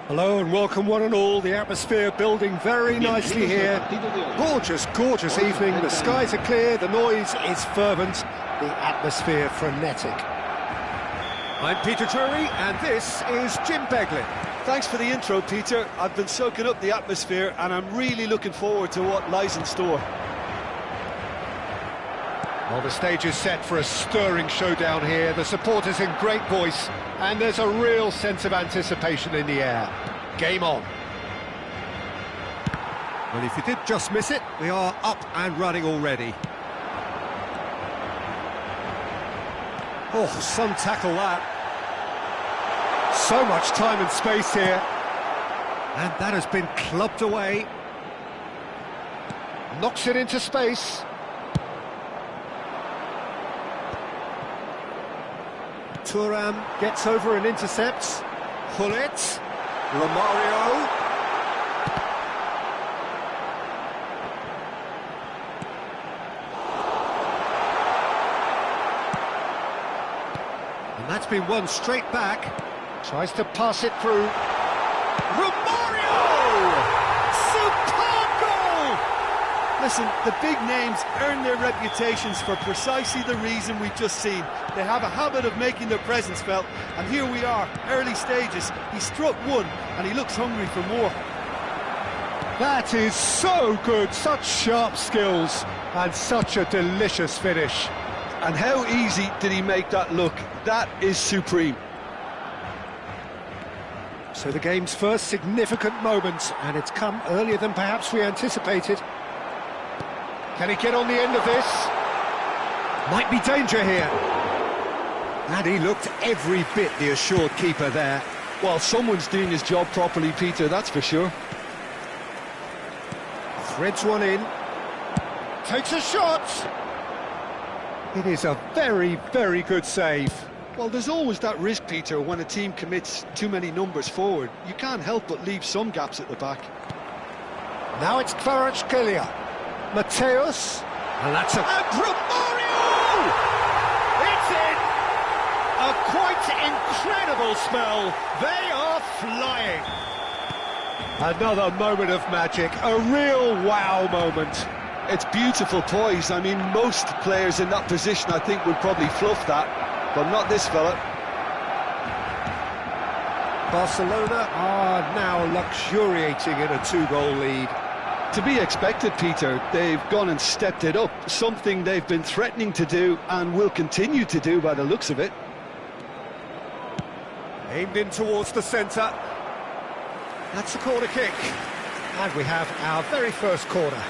Hello and welcome one and all. The atmosphere building very nicely here. Gorgeous, gorgeous evening. The skies are clear, the noise is fervent, the atmosphere frenetic. I'm Peter Drury and this is Jim Beglin. Thanks for the intro, Peter. I've been soaking up the atmosphere and I'm really looking forward to what lies in store. Well, the stage is set for a stirring showdown here. The supporters in great voice, and there's a real sense of anticipation in the air. Game on. Well, if you did just miss it, we are up and running already. Oh, some tackle that. So much time and space here. And that has been clubbed away. Knocks it into space. Thuram gets over and intercepts. Hullet, Romario. And that's been won straight back. Tries to pass it through. Romario! Superb goal! Listen, the big names earn their reputations for precisely the reason we've just seen. They have a habit of making their presence felt, and here we are, early stages. He struck one, and he looks hungry for more. That is so good, such sharp skills, and such a delicious finish. And how easy did he make that look? That is supreme. So the game's first significant moment, and it's come earlier than perhaps we anticipated. Can he get on the end of this? Might be danger here. And he looked every bit the assured keeper there. Well, someone's doing his job properly, Peter, that's for sure. Threads one in. Takes a shot. It is a very, very good save. Well, there's always that risk, Peter, when a team commits too many numbers forward. You can't help but leave some gaps at the back. Now it's Kvaratskhelia. Mateus. And that's a... And Romario! It's in! A quite incredible spell. They are flying. Another moment of magic. A real wow moment. It's beautiful poise. I mean, most players in that position, I think, would probably fluff that. But not this fella. Barcelona are now luxuriating in a 2-goal lead. To be expected, Peter. They've gone and stepped it up. Something they've been threatening to do and will continue to do by the looks of it. Aimed in towards the centre. That's a corner kick. And we have our very first corner.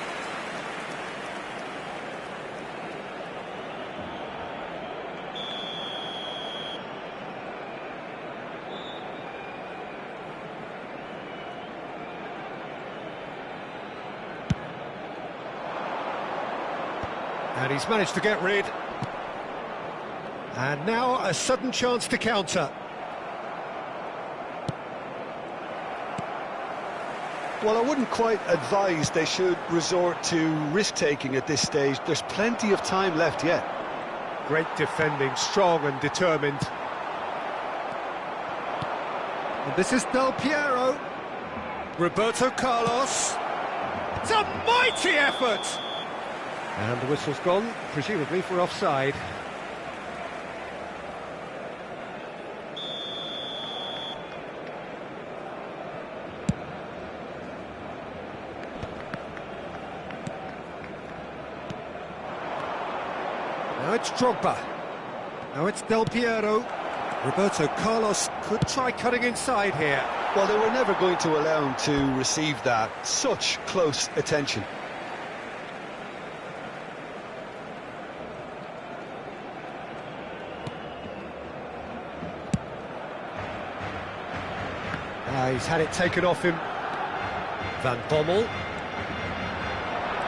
And he's managed to get rid. And now a sudden chance to counter. Well, I wouldn't quite advise they should resort to risk-taking at this stage. There's plenty of time left yet. Great defending, strong and determined. And this is Del Piero. Roberto Carlos. It's a mighty effort! And the whistle's gone, presumably for offside. Now it's Drogba. Now it's Del Piero. Roberto Carlos could try cutting inside here. Well, they were never going to allow him to receive that. Such close attention. He's had it taken off him. Van Bommel.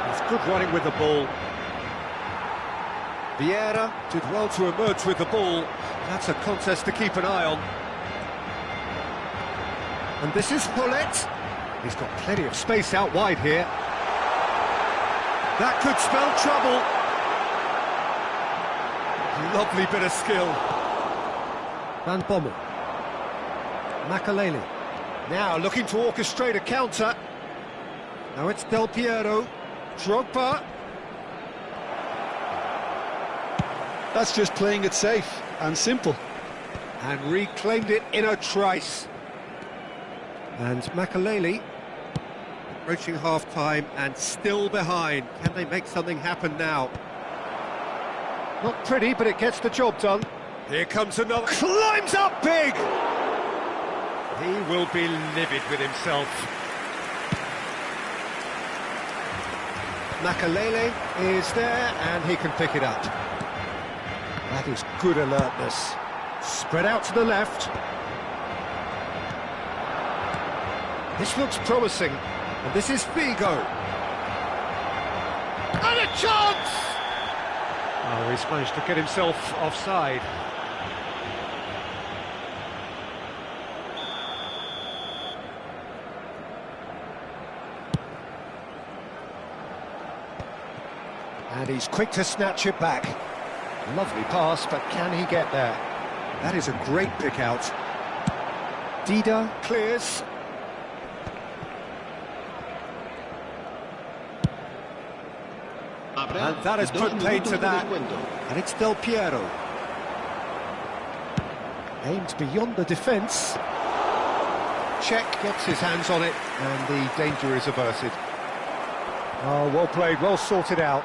He's good running with the ball. Vieira did well to emerge with the ball. That's a contest to keep an eye on. And this is Hullet. He's got plenty of space out wide here. That could spell trouble. Lovely bit of skill. Van Bommel. Makaleli. Now looking to orchestrate a counter. Now it's Del Piero. Drogba. That's just playing it safe and simple. And reclaimed it in a trice. And Makaleli approaching half-time and still behind. Can they make something happen now? Not pretty, but it gets the job done. Here comes another. Climbs up big! He will be livid with himself. Makaleli is there and he can pick it up. That is good alertness. Spread out to the left. This looks promising. And this is Figo. And a chance! Oh, he's managed to get himself offside. And he's quick to snatch it back. Lovely pass, but can he get there? That is a great pick out. Dida clears. And that has put paid to that. And it's Del Piero. Aims beyond the defence. Czech gets his hands on it, and the danger is averted. Oh, well played, well sorted out.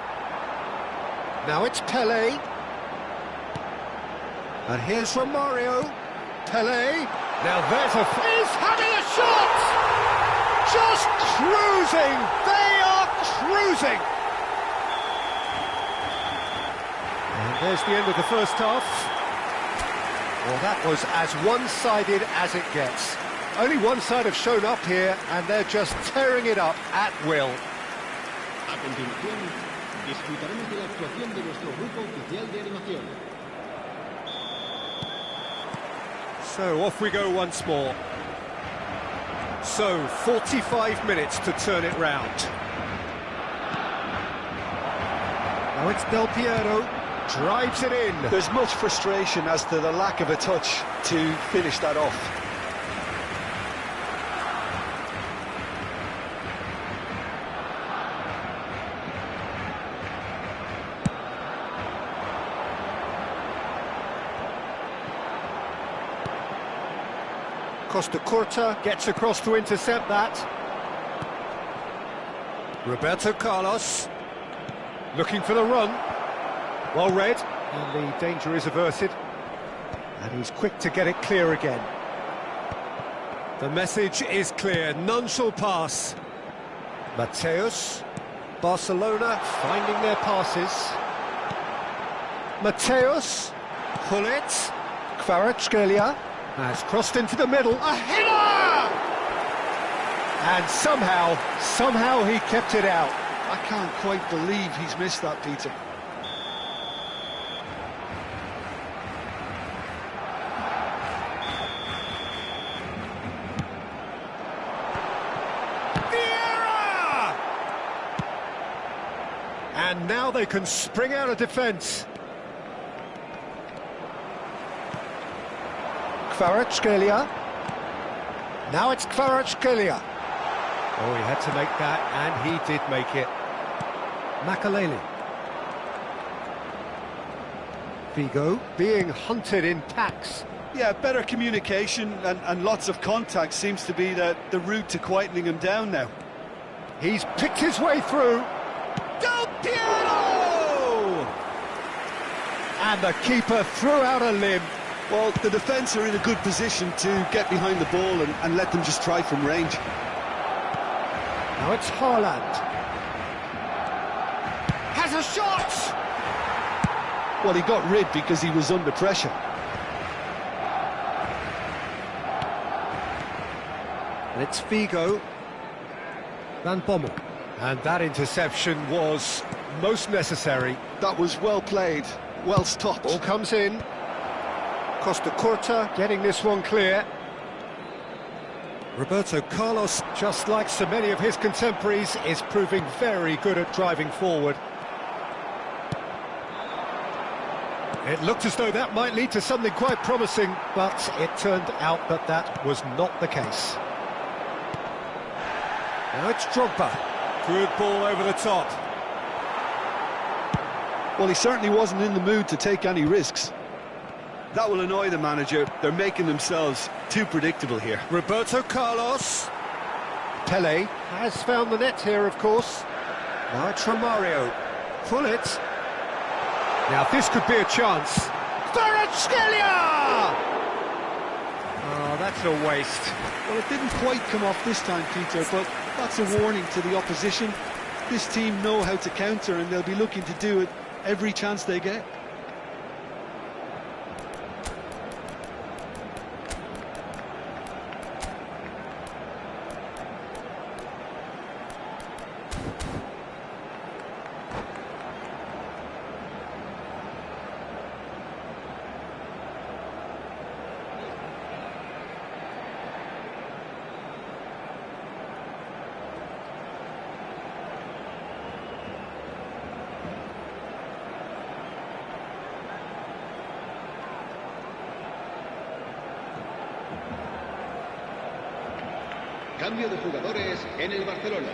Now it's Pelé. And here's Romario. Pelé. Now there's He's having a shot! Just cruising! They are cruising! And there's the end of the first half. Well, that was as one-sided as it gets. Only one side have shown up here, and they're just tearing it up at will. A continuación, disfrutaremos de la actuación de nuestro grupo oficial de animación. So off we go once more. So 45 minutes to turn it round. Now it's Del Piero, drives it in. There's much frustration as to the lack of a touch to finish that off. Costa Curta gets across to intercept that. Roberto Carlos looking for the run. Well read, and the danger is averted. And he's quick to get it clear again. The message is clear, none shall pass. Mateus, Barcelona finding their passes. Mateus, Hullet, Kvaratskhelia has crossed into the middle. A header! And somehow he kept it out. I can't quite believe he's missed that, Peter. And now they can spring out of defence. Kvaratskhelia. Now it's Kvaratskhelia. Oh, he had to make that, and he did make it. Makaleli. Figo being hunted in packs. Yeah, better communication and lots of contact seems to be the route to quietening him down now. He's picked his way through. Del Piero! And the keeper threw out a limb. Well, the defence are in a good position to get behind the ball and let them just try from range. Now it's Haaland. Has a shot! Well, he got rid because he was under pressure. And it's Figo. Van Bommel. And that interception was most necessary. That was well played, well stopped. Ball comes in. Costa Curta getting this one clear. Roberto Carlos, just like so many of his contemporaries, is proving very good at driving forward. It looked as though that might lead to something quite promising, but it turned out that that was not the case. Now it's Drogba. Good ball over the top. Well, he certainly wasn't in the mood to take any risks. That will annoy the manager. They're making themselves too predictable here. Roberto Carlos. Pele has found the net here, of course. Now it's Romario. Pull it. Now this could be a chance. Kvaratskhelia! Oh, that's a waste. Well, it didn't quite come off this time, Peter, but that's a warning to the opposition. This team know how to counter, and they'll be looking to do it every chance they get. Cambio de jugadores en el Barcelona.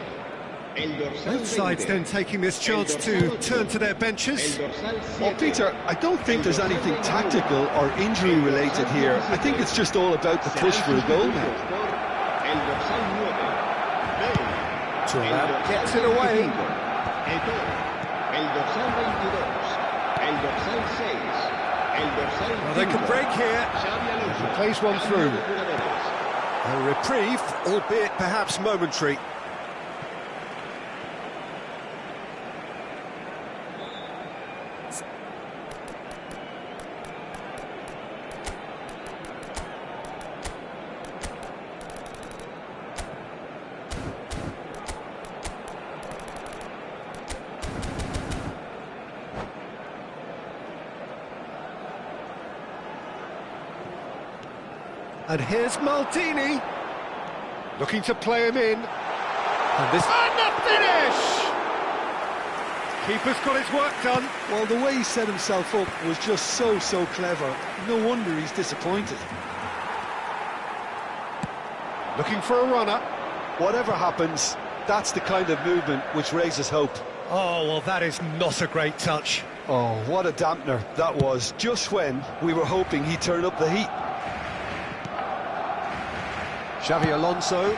El dorsal Both sides 20. then taking this chance to turn to their benches. El dorsal Well, 7. Peter, I don't think there's anything tactical or injury-related here. I think it's just all about the push for a goal now. El dorsal 9. Bale. Thuram gets it away. Eto'o. El dorsal 22. El dorsal 6. El dorsal 5. Well, they can break here. Xavi Alonso. Plays one through. Cambio de jugadores. A reprieve, albeit perhaps momentary. And here's Maldini, looking to play him in. And the finish! Keeper's got his work done. Well, the way he set himself up was just so clever. No wonder he's disappointed. Looking for a runner. Whatever happens, that's the kind of movement which raises hope. Oh, well, that is not a great touch. Oh, what a dampener that was, just when we were hoping he'd turn up the heat. Xavi Alonso.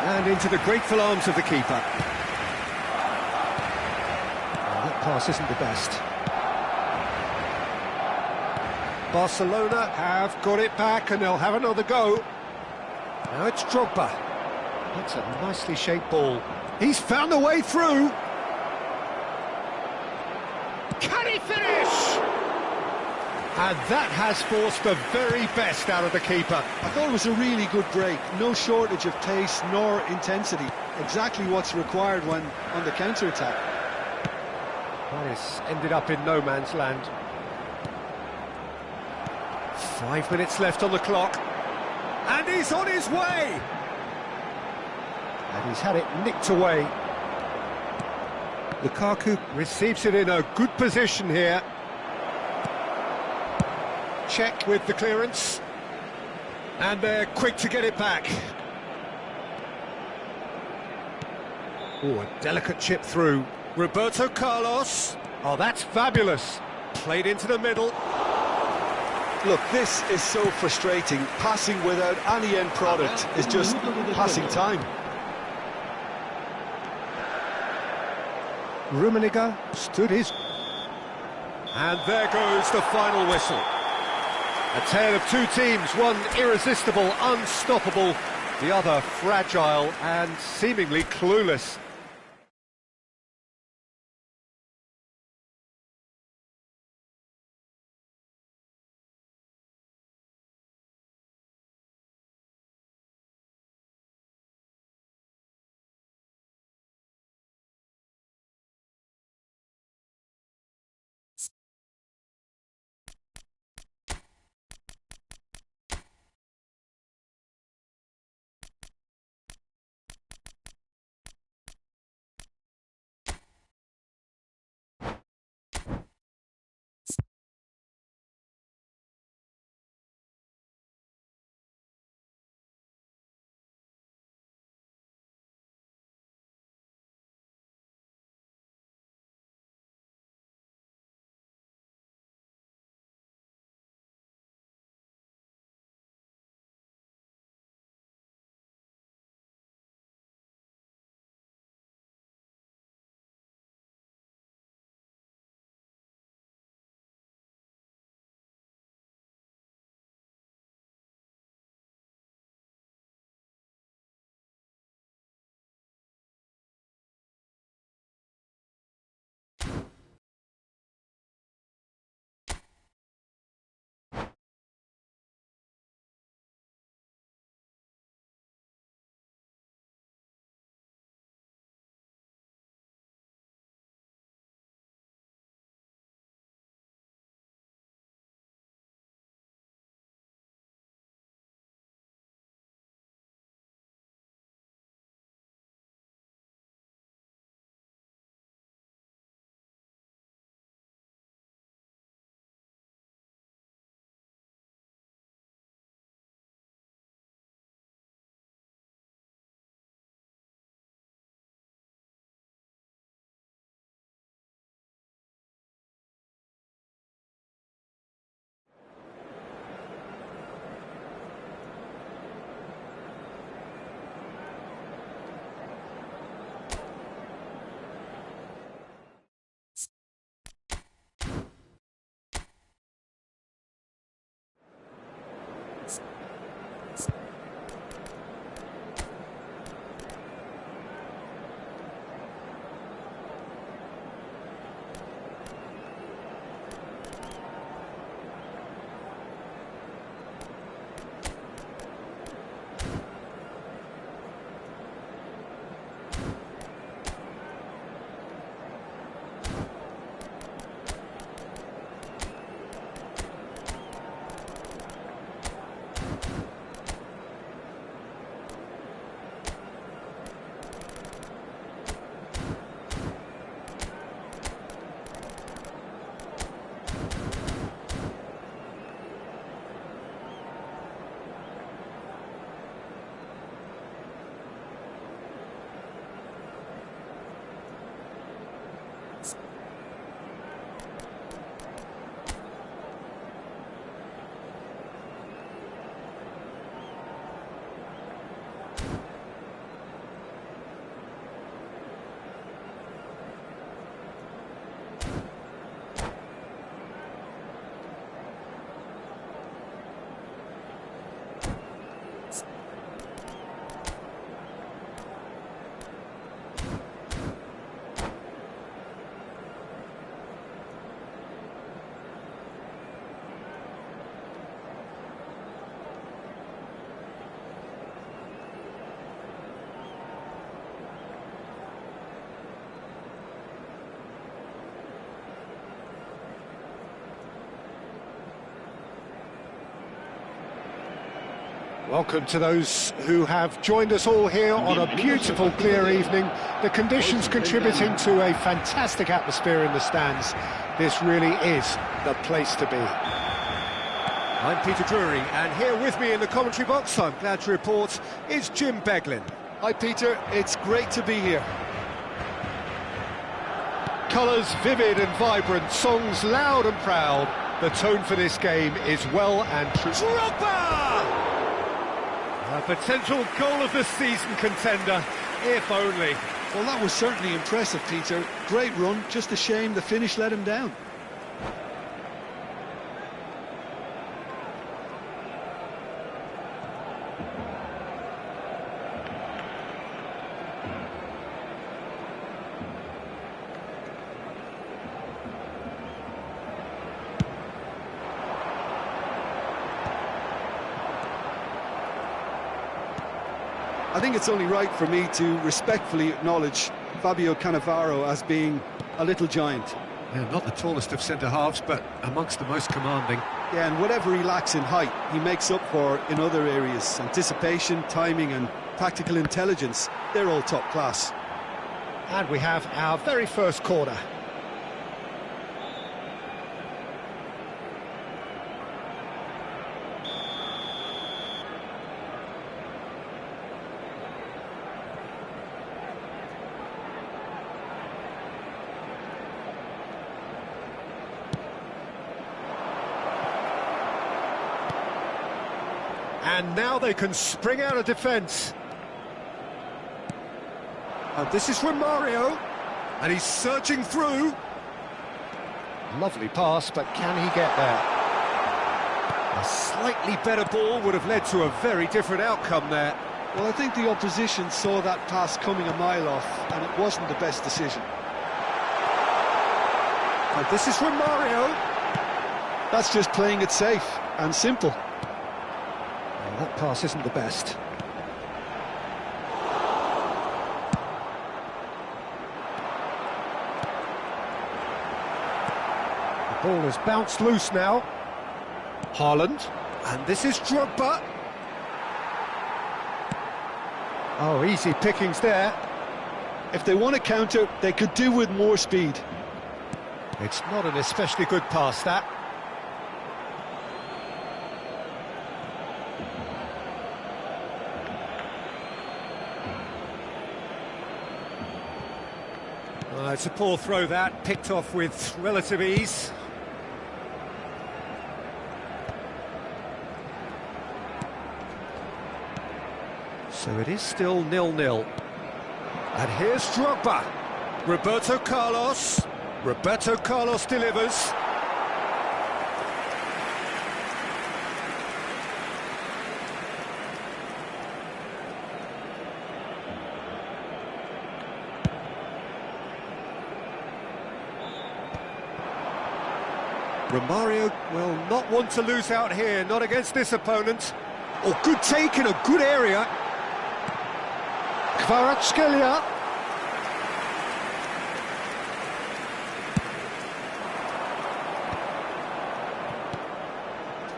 And into the grateful arms of the keeper. Oh, that pass isn't the best. Barcelona have got it back and they'll have another go. Now it's Drogba. That's a nicely shaped ball. He's found a way through. Can he finish? And that has forced the very best out of the keeper. I thought it was a really good break. No shortage of pace nor intensity. Exactly what's required when on the counter-attack. That is ended up in no man's land. 5 minutes left on the clock. And he's on his way! And he's had it nicked away. Lukaku receives it in a good position here. Check with the clearance. And they're quick to get it back. Oh, a delicate chip through. Roberto Carlos. Oh, that's fabulous. Played into the middle. Look, this is so frustrating. Passing without any end product is just passing time. Rummenigge stood his... And there goes the final whistle. A tale of two teams, one irresistible, unstoppable, the other fragile and seemingly clueless. Welcome to those who have joined us all here on a beautiful, clear evening. The conditions contributing to a fantastic atmosphere in the stands. This really is the place to be. I'm Peter Drury, and here with me in the commentary box, I'm glad to report, is Jim Beglin. Hi Peter, it's great to be here. Colours vivid and vibrant, songs loud and proud. The tone for this game is well and true. Drogba! A potential goal of the season contender, if only. Well, that was certainly impressive, Peter. Great run, just a shame the finish let him down. I think it's only right for me to respectfully acknowledge Fabio Cannavaro as being a little giant. Yeah, not the tallest of centre-halves, but amongst the most commanding. Yeah, and whatever he lacks in height, he makes up for in other areas. Anticipation, timing and tactical intelligence, they're all top class. And we have our very first corner. And now they can spring out of defence. And this is Romario, and he's searching through. Lovely pass, but can he get there? A slightly better ball would have led to a very different outcome there. Well, I think the opposition saw that pass coming a mile off, and it wasn't the best decision. And this is Romario. That's just playing it safe and simple. That pass isn't the best. The ball has bounced loose now. Haaland. And this is Drogba. Oh, easy pickings there. If they want to counter, they could do with more speed. It's not an especially good pass, that. It's a poor throw that, picked off with relative ease. So it is still 0-0. And here's Drogba. Roberto Carlos. Roberto Carlos delivers. Romario will not want to lose out here, not against this opponent. Oh, good take in a good area. Kvaratskhelia.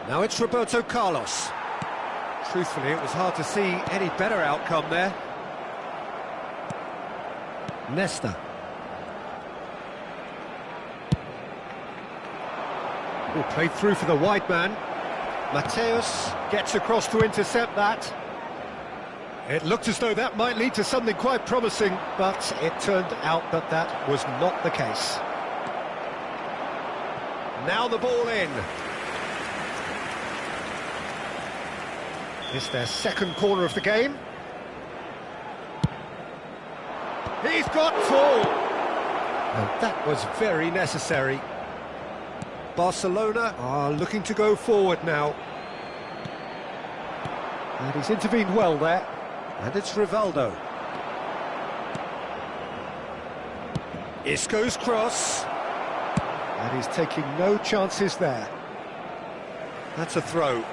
Now it's Roberto Carlos. Truthfully, it was hard to see any better outcome there. Nesta. Played through for the wide man. Mateus gets across to intercept that. It looked as though that might lead to something quite promising, but it turned out that that was not the case. Now the ball in. It's their second corner of the game. He's got full! And that was very necessary. Barcelona are looking to go forward now. And he's intervened well there. And it's Rivaldo. Isco's cross. And he's taking no chances there. That's a throw.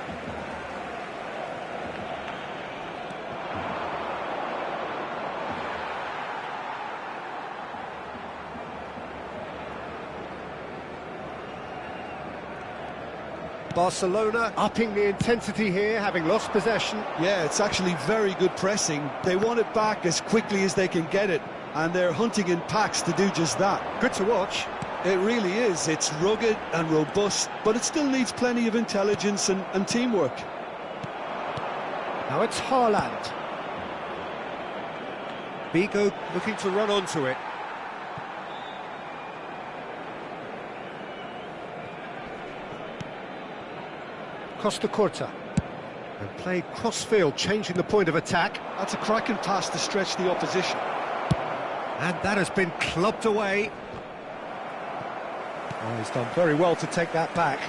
Barcelona upping the intensity here, having lost possession. Yeah, it's actually very good pressing. They want it back as quickly as they can get it, and they're hunting in packs to do just that. Good to watch. It really is. It's rugged and robust, but it still needs plenty of intelligence and teamwork. Now it's Haaland. Vigo looking to run onto it. Costa Curta. And played cross-field, changing the point of attack. That's a cracking pass to stretch the opposition. And that has been clubbed away. Oh, he's done very well to take that back.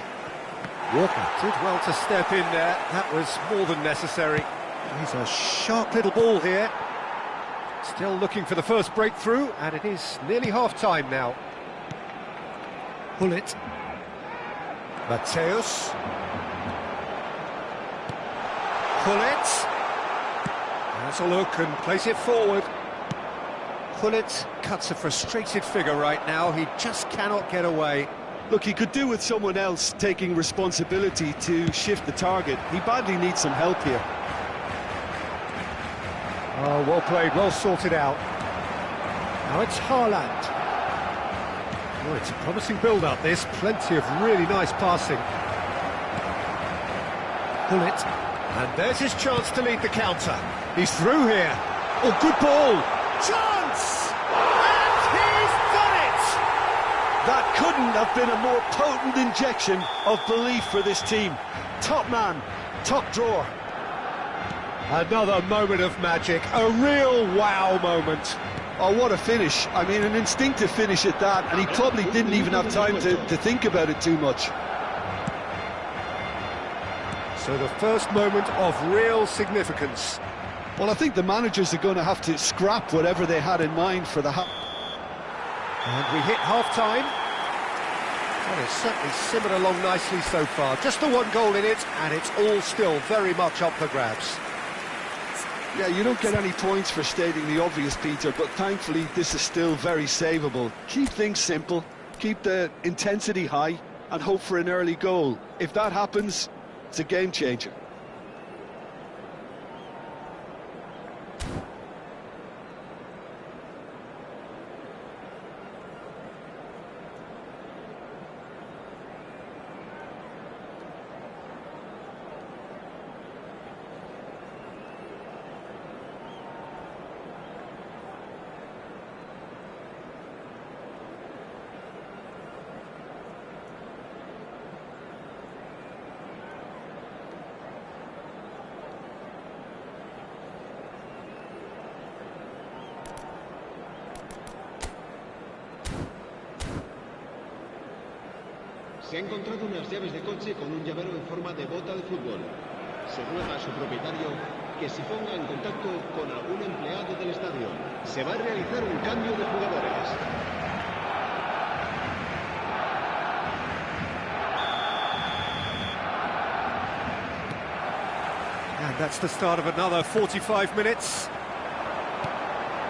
Walker did well to step in there. That was more than necessary. He's a sharp little ball here. Still looking for the first breakthrough, and it is nearly half-time now. Hullet. Mateus. Hullet. Has a look and plays it forward. Hullet cuts a frustrated figure right now. He just cannot get away. Look, he could do with someone else taking responsibility to shift the target. He badly needs some help here. Oh, well played, well sorted out. Now it's Haaland. Oh, it's a promising build-up, this. Plenty of really nice passing. Hullet. And there's his chance to lead the counter. He's through here. Oh, good ball. Chance! And he's done it! That couldn't have been a more potent injection of belief for this team. Top man, top drawer. Another moment of magic, a real wow moment. Oh, what a finish. I mean, an instinctive finish at that, and he probably didn't even have time to think about it too much. So the first moment of real significance. Well, I think the managers are going to have to scrap whatever they had in mind for the And we hit half-time. Well, it's certainly simmered along nicely so far. Just the one goal in it, and it's all still very much up for grabs. Yeah, you don't get any points for stating the obvious, Peter, but thankfully this is still very savable. Keep things simple, keep the intensity high, and hope for an early goal. If that happens, it's a game changer. Se ha encontrado unas llaves de coche con un llavero en forma de bota de fútbol. Se ruega a su propietario que se ponga en contacto con algún empleado del estadio. Se va a realizar un cambio de jugadores. And that's the start of another 45 minutes.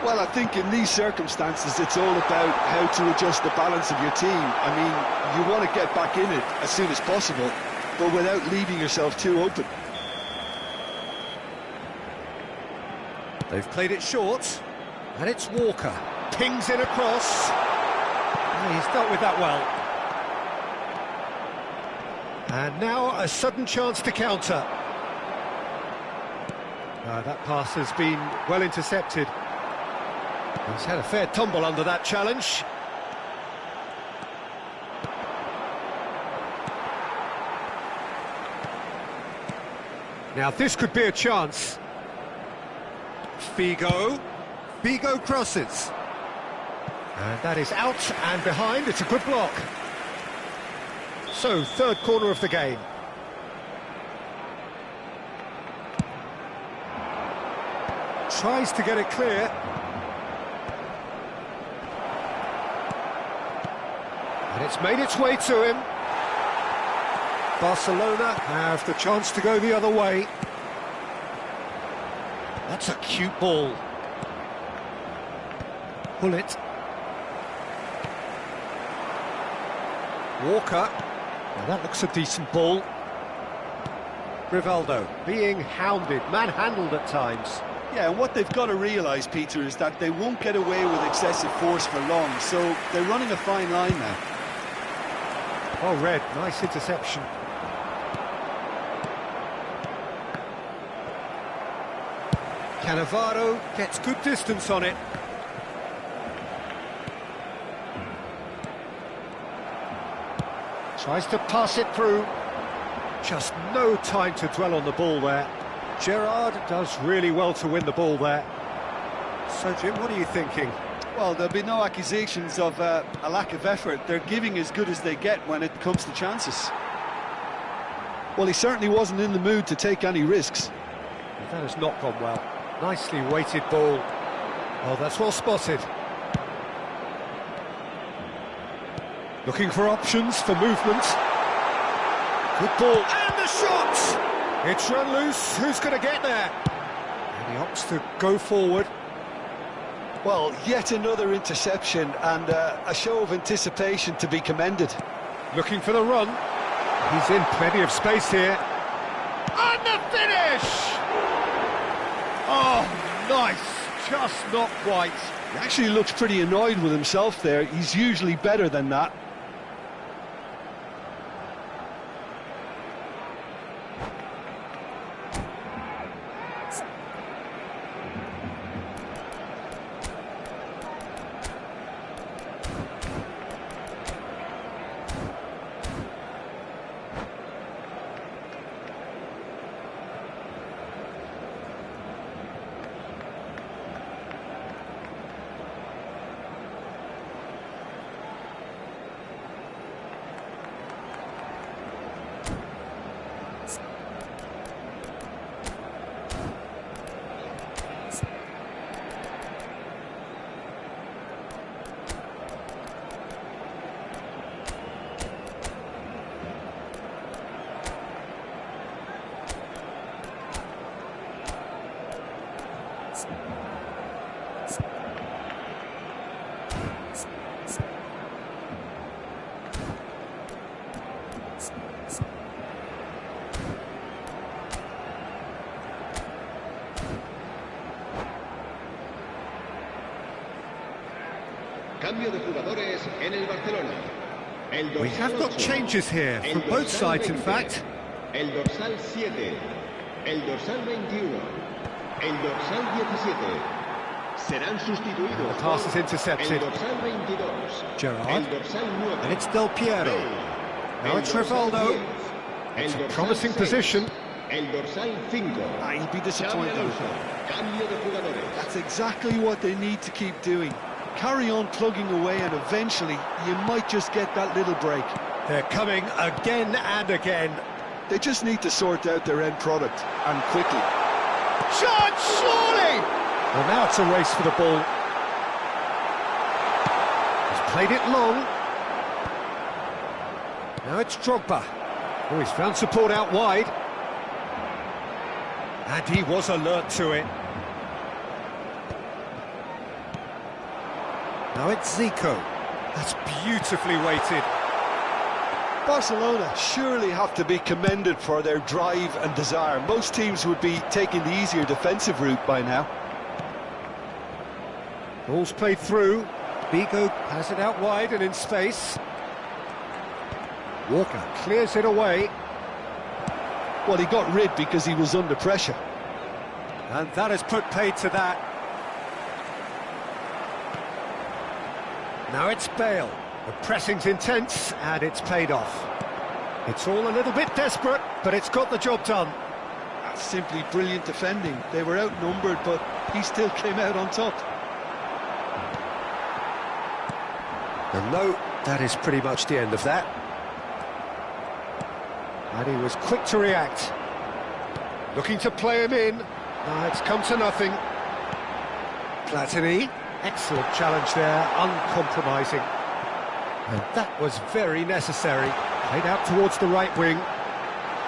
Well, I think in these circumstances it's all about how to adjust the balance of your team. I mean, you want to get back in it as soon as possible, but without leaving yourself too open. They've played it short, and it's Walker. Pings in across. He's dealt with that well. And now a sudden chance to counter. That pass has been well intercepted. He's had a fair tumble under that challenge. Now this could be a chance. Figo crosses. And that is out and behind. It's a good block. So, third corner of the game. Tries to get it clear. And it's made its way to him. Barcelona have the chance to go the other way. That's a cute ball. Hullet. Walker. Now that looks a decent ball. Rivaldo being hounded, manhandled at times. Yeah, and what they've got to realise, Peter, is that they won't get away with excessive force for long, so they're running a fine line now. Oh, Red, nice interception. Cannavaro gets good distance on it. Tries to pass it through. Just no time to dwell on the ball there. Gerrard does really well to win the ball there. So, Jim, what are you thinking? Well, there'll be no accusations of a lack of effort. They're giving as good as they get when it comes to chances. Well, he certainly wasn't in the mood to take any risks. That has not gone well. Nicely weighted ball. Oh, that's well spotted. Looking for options for movement. Good ball, and the shot! It's run loose, who's going to get there? And he opts to go forward. Well, yet another interception and a show of anticipation to be commended. Looking for the run. He's in plenty of space here. And the finish! Oh, nice, just not quite. He actually looks pretty annoyed with himself there. He's usually better than that. Cambio de jugadores en el Barcelona. We have got changes here from both sides, in fact. El dorsal 7, el dorsal 21, el dorsal 17 serán sustituidos. The pass is intercepted. El dorsal 22, Gerrard, el dorsal 9, and it's Del Piero. Now it's Rivaldo. It's a promising position. El dorsal 5. He'll be disappointed. Cambio de jugadores. That's exactly what they need to keep doing. Carry on plugging away and eventually you might just get that little break. They're coming again and again. They just need to sort out their end product, and quickly. Shot, surely! Well, now it's a race for the ball. He's played it long. Now it's Drogba. Oh, he's found support out wide. And he was alert to it. Now it's Zico. That's beautifully weighted. Barcelona surely have to be commended for their drive and desire. Most teams would be taking the easier defensive route by now. Ball's played through. Vigo has it out wide and in space. Walker clears it away. Well, he got rid because he was under pressure. And that has put paid to that. Now it's Bale. The pressing's intense, and it's paid off. It's all a little bit desperate, but it's got the job done. That's simply brilliant defending. They were outnumbered, but he still came out on top. And no, that is pretty much the end of that. And he was quick to react. Looking to play him in. It's come to nothing. Platini. Excellent challenge there, uncompromising. And that was very necessary. Played out towards the right wing.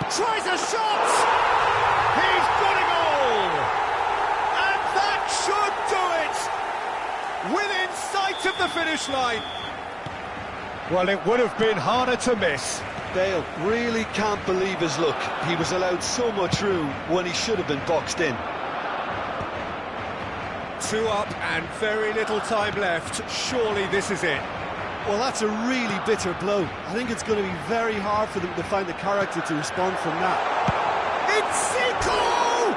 Tries a shot! He's got a goal! And that should do it! Within sight of the finish line. Well, it would have been harder to miss. Bale really can't believe his luck. He was allowed so much room when he should have been boxed in. 2 up and very little time left. Surely this is it. Well, that's a really bitter blow. I think it's going to be very hard for them to find the character to respond from that. It's Zico!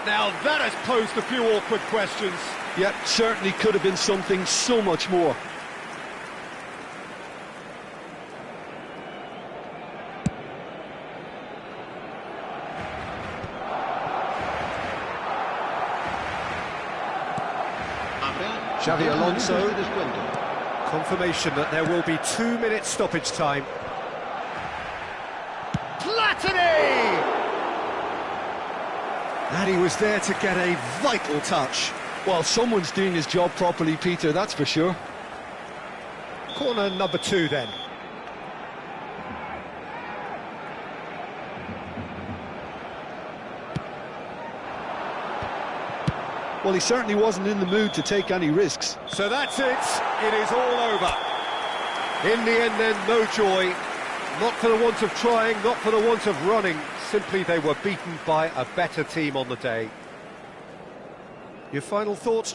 Now that has posed a few awkward questions. Yep, certainly could have been something so much more. Xavi Alonso, confirmation that there will be 2 minutes stoppage time. Platini! And he was there to get a vital touch. Well, someone's doing his job properly, Peter, that's for sure. Corner number 2 then. Well, he certainly wasn't in the mood to take any risks. So that's it. It is all over. In the end then, no joy. Not for the want of trying, not for the want of running. Simply they were beaten by a better team on the day. Your final thoughts?